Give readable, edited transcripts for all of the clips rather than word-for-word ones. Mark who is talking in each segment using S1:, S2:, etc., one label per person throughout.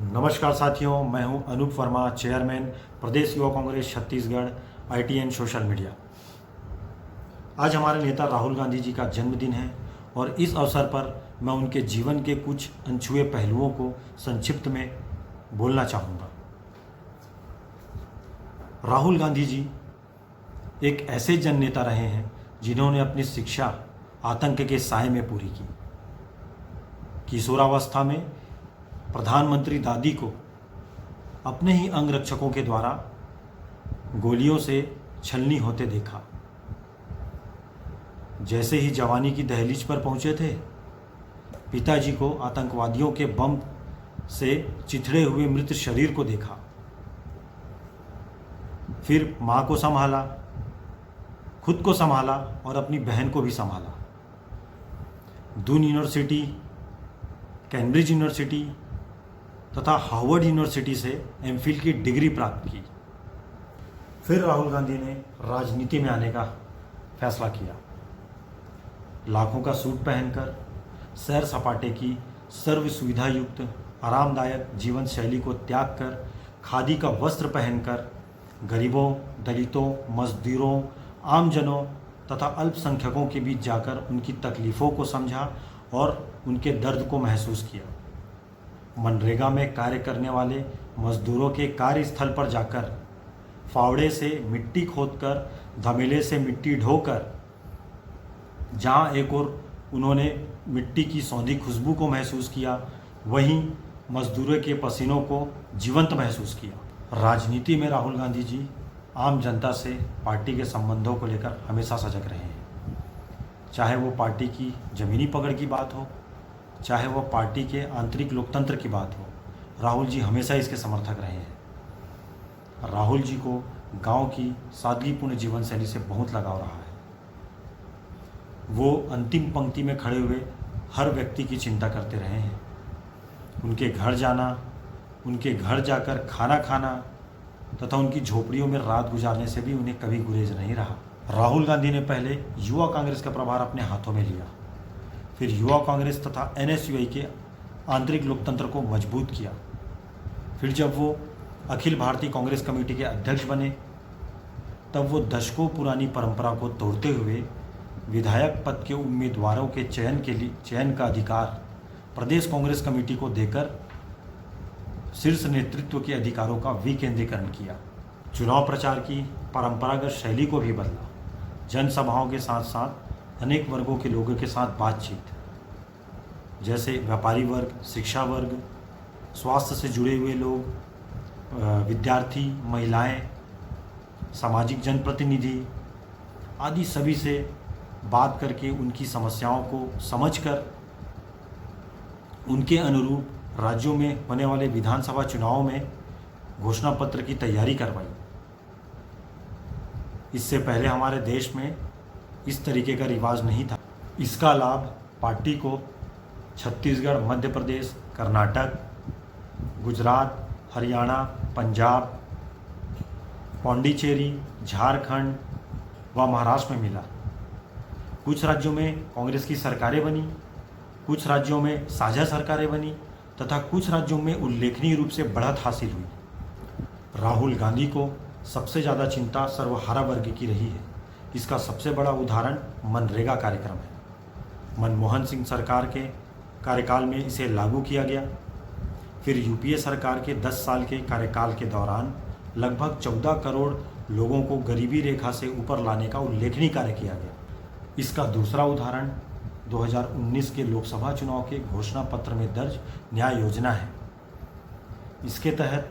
S1: नमस्कार साथियों, मैं हूं अनूप वर्मा, चेयरमैन प्रदेश युवा Congress Chhattisgarh ITN social media. आज हमारे नेता राहुल गांधी जी का जन्मदिन है और इस अवसर पर मैं उनके जीवन के कुछ अनछुए पहलुओं को संक्षिप्त में बोलना चाहूँगा। राहुल गांधी जी एक ऐसे जन नेता रहे हैं जिन्होंने अपनी शिक्षा आतंक के साए में पूरी की। किशोरावस्था में प्रधानमंत्री दादी को अपने ही अंगरक्षकों के द्वारा गोलियों से छलनी होते देखा। जैसे ही जवानी की दहलीज पर पहुंचे थे, पिताजी को आतंकवादियों के बम से चिथड़े हुए मृत शरीर को देखा। फिर मां को संभाला, खुद को संभाला और अपनी बहन को भी संभाला। दून यूनिवर्सिटी, कैम्ब्रिज यूनिवर्सिटी तथा हार्वर्ड यूनिवर्सिटी से MPhil की डिग्री प्राप्त की। फिर राहुल गांधी ने राजनीति में आने का फैसला किया। लाखों का सूट पहनकर सैर सपाटे की सर्व सुविधा युक्त आरामदायक जीवन शैली को त्याग कर खादी का वस्त्र पहनकर गरीबों, दलितों, मजदूरों, आमजनों तथा अल्पसंख्यकों के बीच जाकर उनकी तकलीफ़ों को समझा और उनके दर्द को महसूस किया। मनरेगा में कार्य करने वाले मजदूरों के कार्यस्थल पर जाकर फावड़े से मिट्टी खोदकर, धमेले से मिट्टी ढोकर, जहाँ एक और उन्होंने मिट्टी की सौंधी खुशबू को महसूस किया, वहीं मजदूरों के पसीनों को जीवंत महसूस किया। राजनीति में राहुल गांधी जी आम जनता से पार्टी के संबंधों को लेकर हमेशा सजग रहे हैं। चाहे वो पार्टी की ज़मीनी पकड़ की बात हो, चाहे वह पार्टी के आंतरिक लोकतंत्र की बात हो, राहुल जी हमेशा इसके समर्थक रहे हैं। राहुल जी को गांव की सादगीपूर्ण जीवन शैली से बहुत लगाव रहा है। वो अंतिम पंक्ति में खड़े हुए हर व्यक्ति की चिंता करते रहे हैं। उनके घर जाना, उनके घर जाकर खाना खाना तथा उनकी झोपड़ियों में रात गुजारने से भी उन्हें कभी गुरेज नहीं रहा। राहुल गांधी ने पहले युवा कांग्रेस का प्रभार अपने हाथों में लिया, फिर युवा कांग्रेस तथा NSUI के आंतरिक लोकतंत्र को मजबूत किया। फिर जब वो अखिल भारतीय कांग्रेस कमेटी के अध्यक्ष बने, तब वो दशकों पुरानी परंपरा को तोड़ते हुए विधायक पद के उम्मीदवारों के चयन का अधिकार प्रदेश कांग्रेस कमेटी को देकर शीर्ष नेतृत्व के अधिकारों का विकेंद्रीकरण किया। चुनाव प्रचार की परंपरागत शैली को भी बदला। जनसभाओं के साथ साथ अनेक वर्गों के लोगों के साथ बातचीत, जैसे व्यापारी वर्ग, शिक्षा वर्ग, स्वास्थ्य से जुड़े हुए लोग, विद्यार्थी, महिलाएं, सामाजिक जनप्रतिनिधि आदि सभी से बात करके उनकी समस्याओं को समझकर उनके अनुरूप राज्यों में होने वाले विधानसभा चुनावों में घोषणा पत्र की तैयारी करवाई। इससे पहले हमारे देश में इस तरीके का रिवाज नहीं था। इसका लाभ पार्टी को छत्तीसगढ़, मध्य प्रदेश, कर्नाटक, गुजरात, हरियाणा, पंजाब, पौंडीचेरी, झारखंड व महाराष्ट्र में मिला। कुछ राज्यों में कांग्रेस की सरकारें बनी, कुछ राज्यों में साझा सरकारें बनी तथा कुछ राज्यों में उल्लेखनीय रूप से बढ़त हासिल हुई। राहुल गांधी को सबसे ज़्यादा चिंता सर्वहारा वर्ग की रही है। इसका सबसे बड़ा उदाहरण मनरेगा कार्यक्रम है। मनमोहन सिंह सरकार के कार्यकाल में इसे लागू किया गया। फिर UPA सरकार के 10 साल के कार्यकाल के दौरान लगभग 14 करोड़ लोगों को गरीबी रेखा से ऊपर लाने का उल्लेखनीय कार्य किया गया। इसका दूसरा उदाहरण 2019 के लोकसभा चुनाव के घोषणा पत्र में दर्ज न्याय योजना है। इसके तहत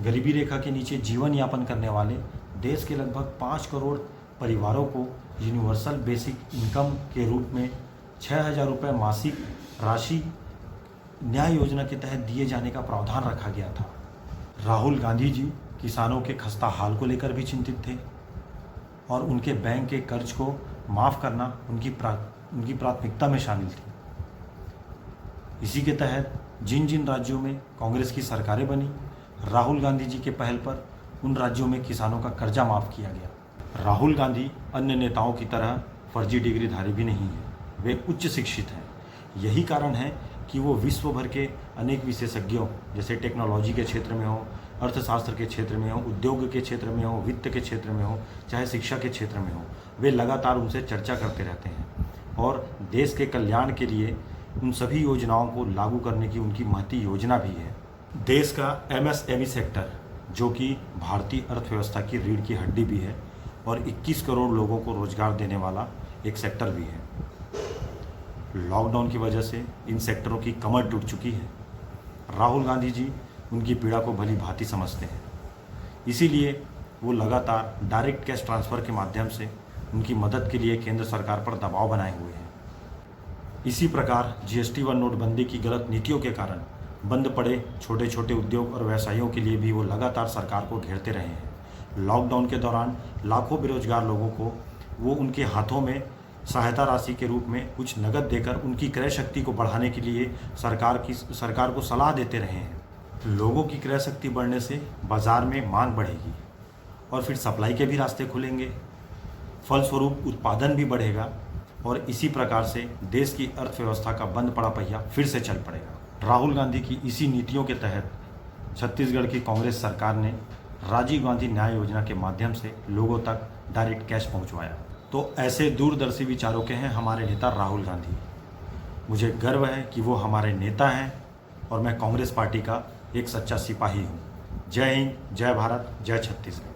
S1: गरीबी रेखा के नीचे जीवन यापन करने वाले देश के लगभग 5 करोड़ परिवारों को यूनिवर्सल बेसिक इनकम के रूप में 6,000 रुपये मासिक राशि न्याय योजना के तहत दिए जाने का प्रावधान रखा गया था। राहुल गांधी जी किसानों के खस्ता हाल को लेकर भी चिंतित थे और उनके बैंक के कर्ज को माफ़ करना उनकी प्राथमिकता में शामिल थी। इसी के तहत जिन जिन राज्यों में कांग्रेस की सरकारें बनी, राहुल गांधी जी के पहल पर उन राज्यों में किसानों का कर्जा माफ़ किया गया। राहुल गांधी अन्य नेताओं की तरह फर्जी डिग्रीधारी भी नहीं है, वे उच्च शिक्षित हैं। यही कारण है कि वो विश्व भर के अनेक विशेषज्ञों, जैसे टेक्नोलॉजी के क्षेत्र में हो, अर्थशास्त्र के क्षेत्र में हो, उद्योग के क्षेत्र में हो, वित्त के क्षेत्र में हो, चाहे शिक्षा के क्षेत्र में हो, वे लगातार उनसे चर्चा करते रहते हैं और देश के कल्याण के लिए उन सभी योजनाओं को लागू करने की उनकी महती योजना भी है। देश का MSME सेक्टर, जो कि भारतीय अर्थव्यवस्था की रीढ़ की हड्डी भी है और 21 करोड़ लोगों को रोजगार देने वाला एक सेक्टर भी है, लॉकडाउन की वजह से इन सेक्टरों की कमर टूट चुकी है। राहुल गांधी जी उनकी पीड़ा को भली भांति समझते हैं, इसीलिए वो लगातार डायरेक्ट कैश ट्रांसफ़र के माध्यम से उनकी मदद के लिए केंद्र सरकार पर दबाव बनाए हुए हैं। इसी प्रकार GST व नोटबंदी की गलत नीतियों के कारण बंद पड़े छोटे छोटे उद्योग और व्यवसायियों के लिए भी वो लगातार सरकार को घेरते रहे हैं। लॉकडाउन के दौरान लाखों बेरोजगार लोगों को वो उनके हाथों में सहायता राशि के रूप में कुछ नकद देकर उनकी क्रय शक्ति को बढ़ाने के लिए सरकार को सलाह देते रहे हैं। लोगों की क्रय शक्ति बढ़ने से बाज़ार में मांग बढ़ेगी और फिर सप्लाई के भी रास्ते खुलेंगे, फलस्वरूप उत्पादन भी बढ़ेगा और इसी प्रकार से देश की अर्थव्यवस्था का बंद पड़ा पहिया फिर से चल पड़ेगा। राहुल गांधी की इसी नीतियों के तहत छत्तीसगढ़ की कांग्रेस सरकार ने राजीव गांधी न्याय योजना के माध्यम से लोगों तक डायरेक्ट कैश पहुंचवाया। तो ऐसे दूरदर्शी विचारों के हैं हमारे नेता राहुल गांधी। मुझे गर्व है कि वो हमारे नेता हैं और मैं कांग्रेस पार्टी का एक सच्चा सिपाही हूँ। जय हिंद, जय भारत, जय छत्तीसगढ़।